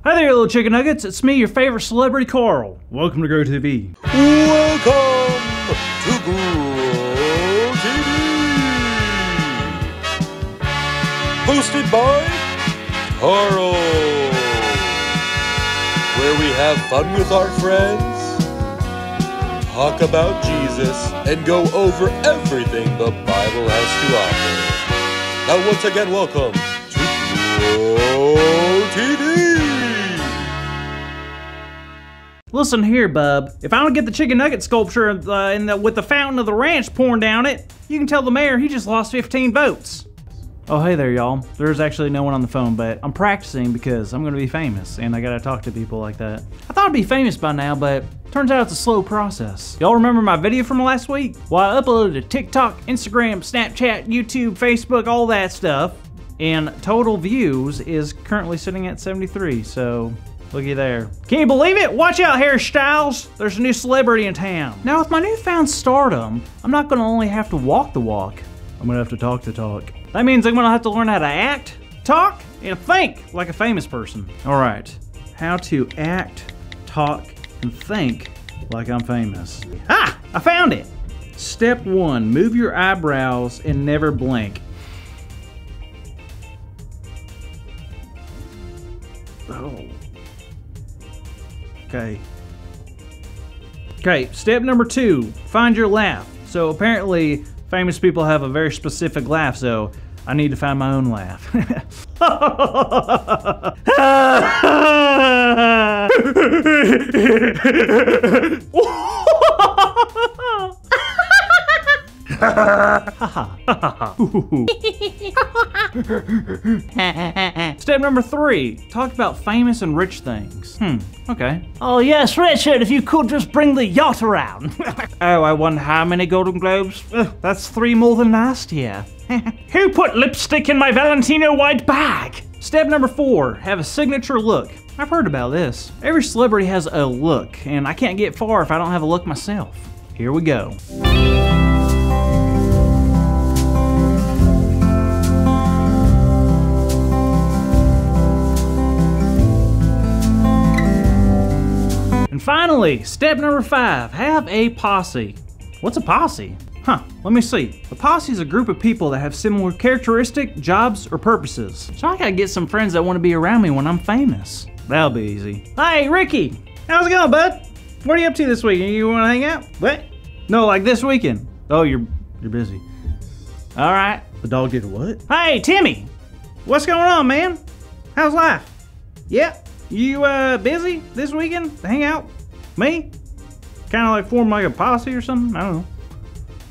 Hi there, little chicken nuggets. It's me, your favorite celebrity, Carl. Welcome to Grow TV. Welcome to Grow TV. Hosted by Carl, where we have fun with our friends, talk about Jesus, and go over everything the Bible has to offer. Now, once again, welcome to Grow TV. Listen here, bub. If I don't get the chicken nugget sculpture with the fountain of the ranch pouring down it, you can tell the mayor he just lost 15 votes. Oh, hey there, y'all. There's actually no one on the phone, but I'm practicing because I'm gonna be famous, and I gotta talk to people like that. I thought I'd be famous by now, but turns out it's a slow process. Y'all remember my video from last week? Well, I uploaded to TikTok, Instagram, Snapchat, YouTube, Facebook, all that stuff, and total views is currently sitting at 73, so looky there. Can you believe it? Watch out, Harry Styles. There's a new celebrity in town. Now, with my newfound stardom, I'm not gonna only have to walk the walk, I'm gonna have to talk the talk. That means I'm gonna have to learn how to act, talk, and think like a famous person. All right, how to act, talk, and think like I'm famous. Ah, I found it. Step 1, move your eyebrows and never blink. Oh. Okay, step number 2, find your laugh. So apparently, famous people have a very specific laugh, so I need to find my own laugh. Step number 3, talk about famous and rich things. Okay. Oh yes, Richard, if you could just bring the yacht around. Oh, I won how many Golden Globes? That's 3 more than last year. Who put lipstick in my Valentino white bag? Step number 4, have a signature look. I've heard about this. Every celebrity has a look, and I can't get far if I don't have a look myself. Here we go. And finally, step number 5, have a posse. What's a posse? Let me see. A posse is a group of people that have similar characteristic, jobs, or purposes. So I gotta get some friends that want to be around me when I'm famous. That'll be easy. Hey, Ricky! How's it going, bud? What are you up to this weekend? You wanna hang out? What? No, like this weekend. Oh, you're busy. All right. The dog did what? Hey, Timmy! What's going on, man? How's life? Yeah? You busy this weekend to hang out? Me? Kind of like form like a posse or something? I don't know.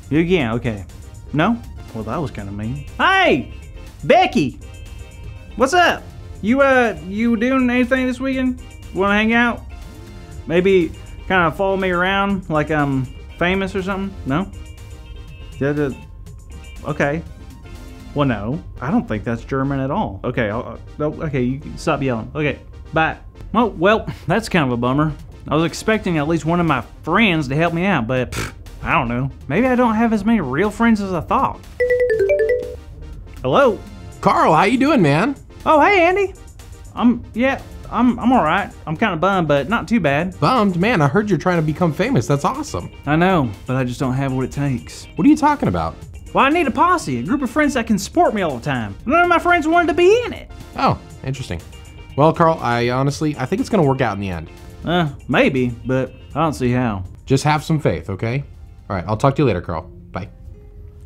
You again, okay. No? Well, that was kind of mean. Hey! Becky! What's up? You doing anything this weekend? Wanna hang out? Maybe kind of follow me around like I'm famous or something? No? Okay. Well, no. I don't think that's German at all. Okay, okay, you can stop yelling. Okay, bye. Well, that's kind of a bummer. I was expecting at least one of my friends to help me out, but I don't know. Maybe I don't have as many real friends as I thought. Hello? Carl, how you doing, man? Oh, hey, Andy. I'm all right. I'm kind of bummed, but not too bad. Bummed? Man, I heard you're trying to become famous. That's awesome. I know, but I just don't have what it takes. What are you talking about? Well, I need a posse, a group of friends that can support me all the time. None of my friends wanted to be in it. Oh, interesting. Well, Carl, I think it's gonna work out in the end. Maybe, but I don't see how. Just have some faith, okay? All right, I'll talk to you later, Carl. Bye.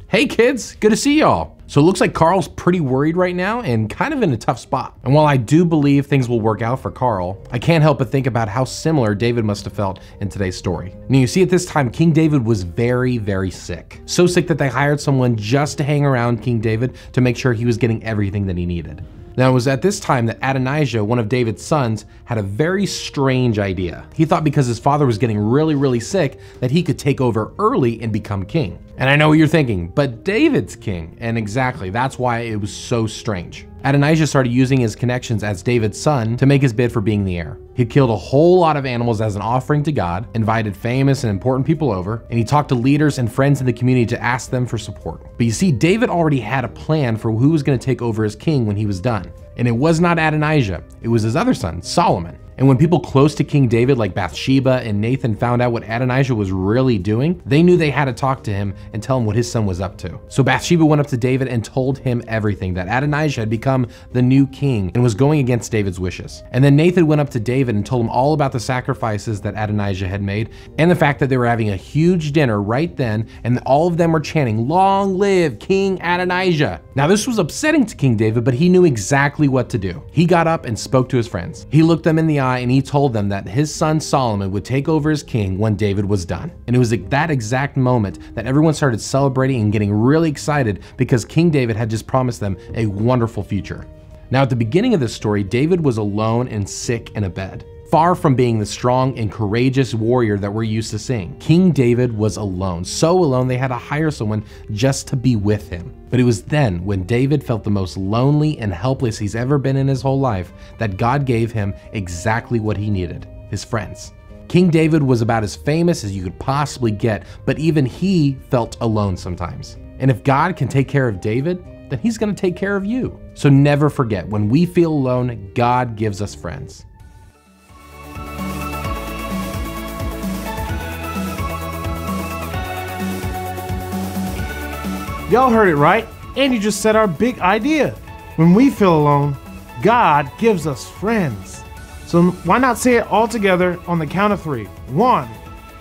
Hey kids, good to see y'all. So it looks like Carl's pretty worried right now and kind of in a tough spot. And while I do believe things will work out for Carl, I can't help but think about how similar David must have felt in today's story. Now you see, at this time, King David was very, very sick. So sick that they hired someone just to hang around King David to make sure he was getting everything that he needed. Now, it was at this time that Adonijah, one of David's sons, had a very strange idea. He thought because his father was getting really, really sick that he could take over early and become king. And I know what you're thinking, but David's king. And exactly, that's why it was so strange. Adonijah started using his connections as David's son to make his bid for being the heir. He killed a whole lot of animals as an offering to God, invited famous and important people over, and he talked to leaders and friends in the community to ask them for support. But you see, David already had a plan for who was going to take over as king when he was done. And it was not Adonijah, it was his other son, Solomon. And when people close to King David like Bathsheba and Nathan found out what Adonijah was really doing, they knew they had to talk to him and tell him what his son was up to. So Bathsheba went up to David and told him everything, that Adonijah had become the new king and was going against David's wishes. And then Nathan went up to David and told him all about the sacrifices that Adonijah had made and the fact that they were having a huge dinner right then, and all of them were chanting, "Long live King Adonijah." Now this was upsetting to King David, but he knew exactly what to do. He got up and spoke to his friends. He looked them in the eye and he told them that his son Solomon would take over as king when David was done. And it was at that exact moment that everyone started celebrating and getting really excited because King David had just promised them a wonderful future. Now at the beginning of this story, David was alone and sick in a bed. Far from being the strong and courageous warrior that we're used to seeing, King David was alone, so alone they had to hire someone just to be with him. But it was then, when David felt the most lonely and helpless he's ever been in his whole life, that God gave him exactly what he needed: his friends. King David was about as famous as you could possibly get, but even he felt alone sometimes. And if God can take care of David, then he's gonna take care of you. So never forget, when we feel alone, God gives us friends. Y'all heard it right. Andy just said our big idea. When we feel alone, God gives us friends. So why not say it all together on the count of 3? 1,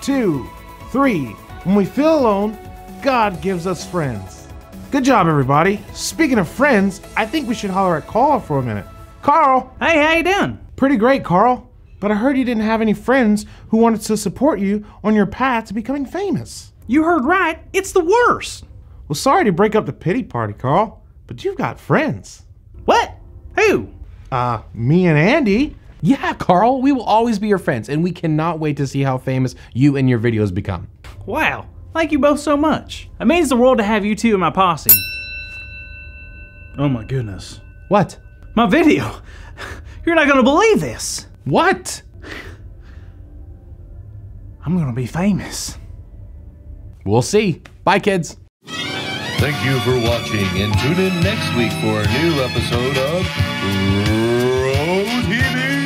2, 3. When we feel alone, God gives us friends. Good job, everybody. Speaking of friends, I think we should holler at Carl for a minute. Carl! Hey, how you doing? Pretty great, Carl. But I heard you didn't have any friends who wanted to support you on your path to becoming famous. You heard right. It's the worst. Well, sorry to break up the pity party, Carl, but you've got friends. What? Who? Me and Andy. Yeah, Carl, we will always be your friends, and we cannot wait to see how famous you and your videos become. Wow. Thank you both so much. It means the world to have you two in my posse. Oh my goodness. What? My video. You're not gonna believe this. What? I'm gonna be famous. We'll see. Bye, kids. Thank you for watching, and tune in next week for a new episode of Row TV.